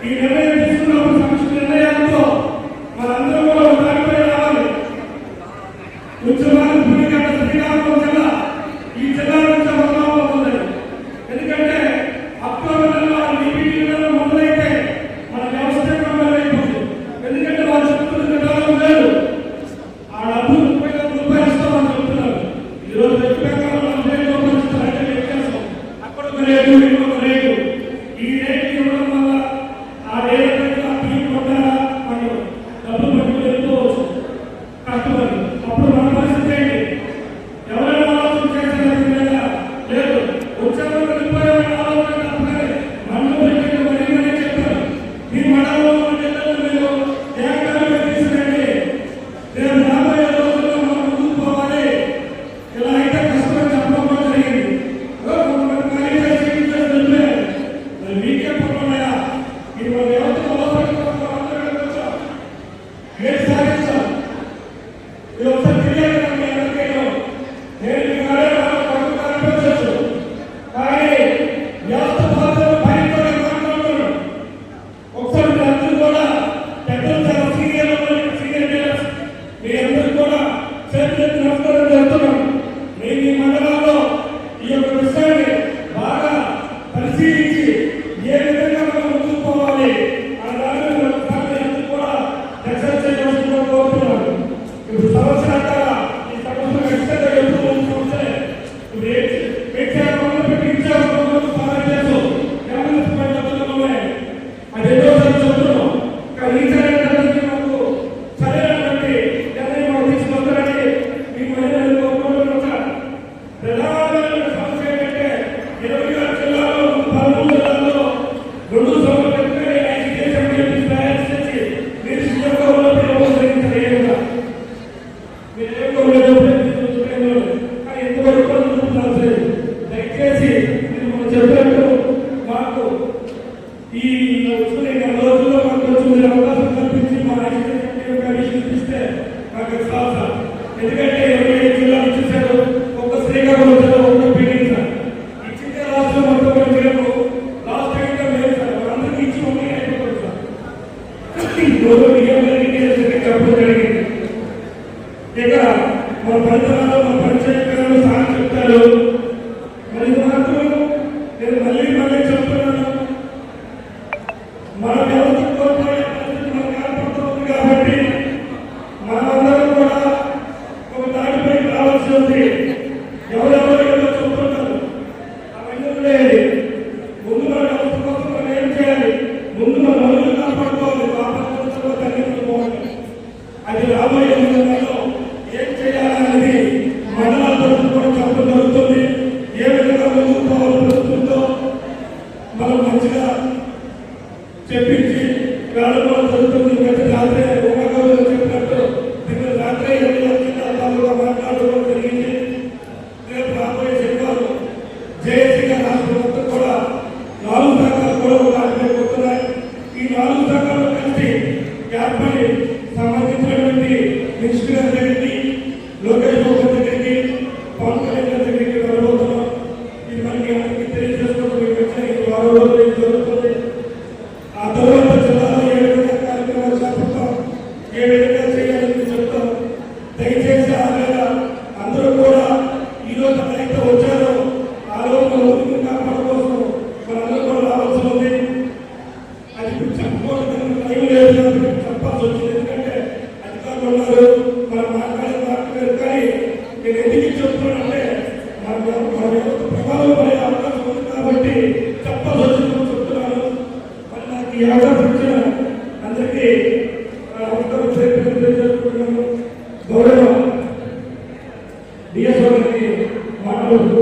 ఈ నిర్ణయం తీసుకున్నప్పుడు సమస్య నిర్ణయాలతో మనందరం కూడా దానిపై రావాలి. ఉద్యమాలు భూమిగడ్డ శ్రీకాకుళం జిల్లా ఈ జిల్లా నుంచి మొదలవుతుంది. ఎందుకంటే అక్టోబర్ నెలలో DBT మొదలైతే మన వ్యవస్థ మొదలైపోతుంది. ఎందుకంటే వాళ్ళు చెప్తున్న కాలం లేదు. ఆ డబ్బు రూపాయలు ఇస్తామని చెప్తున్నారు. ఈరోజు వ్యక్తిగతంగా 40 రూపాయలు ఇస్తారంటే వ్యత్యాసం. అక్కడ ఒక రేటు, ఇక్కడ ఒక రేటు. ఈ రేటు ఇవ్వడం వల్ల ఆ రేటు బియ్యం కొట్టారా మనం డబ్బులు పట్టుకుని వెళ్ళిపోవచ్చు కష్టపడి. అప్పుడు మన పరిస్థితి ఏంటి? ఎవరైనా ఆలోచన చేసేదా? లేదు. ఉద్యోగం వెళ్ళిపోయామని ఆలోచన తప్పని మండలం మరీ చెప్పారు. మీ మండలంలో మీరు ఏకాలు తీసుకురండి. రేపు రాబోయే రోజుల్లో మనం ముందుకు పోవాలి. ఇలా అయితే కష్టమని చెప్పడం జరిగింది. మీకే పనున్నాయా? ఇది మన వ్యవస్థ ఏడు సాధించాం. ఇది ఒకసారి తెలియాలి. నేను అనిపించవచ్చు కానీ వ్యవస్థ బాధ్యతలు భయంకరంగా మాట్లాడుతున్నాను. ఒకసారి మీరు అందరూ కూడా పెద్దలు చాలా సీనియర్ లీడర్స్ మీ అందరూ కూడా చేతులెత్తి నమస్కారం చేస్తున్నాను. నేను ఈ మండలంలో ఈ యొక్క విషయాన్ని బాగా పరిశీలించి ఏ విధంగా మనం ముందుకు పోవాలి ఆ దాని మీద ఒకసారి అందరూ కూడా ఎక్సైజ్ చేయవలసిందిగా కోరుతున్నాను. ఇప్పుడు సమస్య అంటారా? ఈ సమస్య ఖచ్చితంగా ఎప్పుడు సమస్య ఇప్పుడు అది ఎన్నోసార్లు చెప్తున్నాం. కానీ ఈసారి మాకు సరైనటువంటి నిర్ణయం మాకు తీసుకొస్తారని మీకు మహిళలు కోరుకుంటున్నాం. ప్రధానమైన సమస్య ఏంటంటే 26 జిల్లాలో 13 జిల్లాల్లో 2 సంవత్సరాలు మీరు సీఎంగా ఉన్నప్పుడు వ్యవహరించారు. మీరు ఏం కోరలేదు కానీ ఎంతవరకు చూడాల్సింది. దయచేసి మీరు మనం చెప్పినట్టు మాకు ఈ రోజుల్లో మాకు మీరు అవకాశం కల్పించి మా ఎగ్జిక్యూటివ్ ఇస్తే మాకు సార్. ఎందుకంటే 25 జిల్లాలు ఇచ్చేసారు. ఒక్క శ్రీకాకుళం జిల్లా ఒక్క పీడింగ్ సార్ ఇచ్చిందే రాష్ట్రం మొత్తం మేము లాస్ట్ టైంగా లేదు సార్. అందరికీ ఇచ్చి ఒకే అయిపోతుంది సార్. చెప్పడం జరిగింది. ఇక మా పరిసరాలు మా పరిచయకారులు సార్ చెప్తారు. మరి మాత్రం నేను మళ్ళీ చెప్తున్నాను. మన వ్యవస్థ కోల్పోయే పరిస్థితి మనకు ఏర్పడుతుంది కాబట్టి మనమందరం కూడా ఒక దాటిపై రావాల్సి ఉంది. ఎవరెవరు ఏదో చెప్తున్నారు అవన్నీ లేదు. ముందు మన వ్యవస్థ కోసం మనం ఏం చేయాలి? ముందు మన మనుషులు కాపాడుకోవాలి. కాపాడుకోవడంలో తగ్గించుకోవాలి. అది రాబోయే రోజుల్లో ఏం చేయాలనేది మండలాల తరఫున కూడా చెప్పడం జరుగుతుంది. ఏ విధంగా ముందుకు పోవాలి ప్రభుత్వంతో మనం మంచిగా చెప్పించి వెళ్ళడం జరుగుతుంది. గత రాత్రి ఉమాగారు చెప్పినట్టు నిన్న రాత్రి 7 జిల్లాలుగా మాట్లాడడం జరిగింది. రేపు రాబోయే శనివారం జేఏసీ గారి రాష్ట్రం మొత్తం కూడా 4 సంఘాలు కూడా పోతున్నాయి. ఈ 4 సంఘాలు కలిసి ఏర్పడి సంబంధించినటువంటి మినిస్టర్ గారి దగ్గరికి, లోకేష్ బాబు దగ్గరికి, పవన్ కళ్యాణ్ గారి దగ్గరికి వెళ్ళబోతున్నాం. ఇది మనకి అందరికీ తెలియజేసుకోవడం ఈ వారం రోజులు జరుగుతుంది. ఆ తర్వాత జిల్లాలో ఏ విధంగా కార్యక్రమాలు చేపడతాం, ఏ విధంగా చేయాలని చెప్తాం. దయచేసి ఆ వేళ అందరూ కూడా ఈరోజు ఎవరైతే వచ్చారో ఆ రోజు మన ఊరికి కాపాడు కోసం మనందరూ కూడా రావాల్సి ఉంది. అది ఇప్పుడు చెప్పుకోవడం టైం లేదు, చెప్పాల్సి వచ్చింది. ఎందుకంటే అధికారులు ఉన్నారు, మనం మాట్లాడారు. కానీ నేను ఎందుకు చెప్తున్నానంటే మన యొక్క ప్రభావం పడే అవకాశం ఉంది కాబట్టి చెప్పాల్సి వచ్చిందని చెప్తున్నాను. మరి నాకు ఈ అవకాశం ఇచ్చిన అందరికీ నమస్కారం తెలియజేసుకుంటున్నాను. గౌరవ డిఎస్ఓ గారికి మాట్లాడుతూ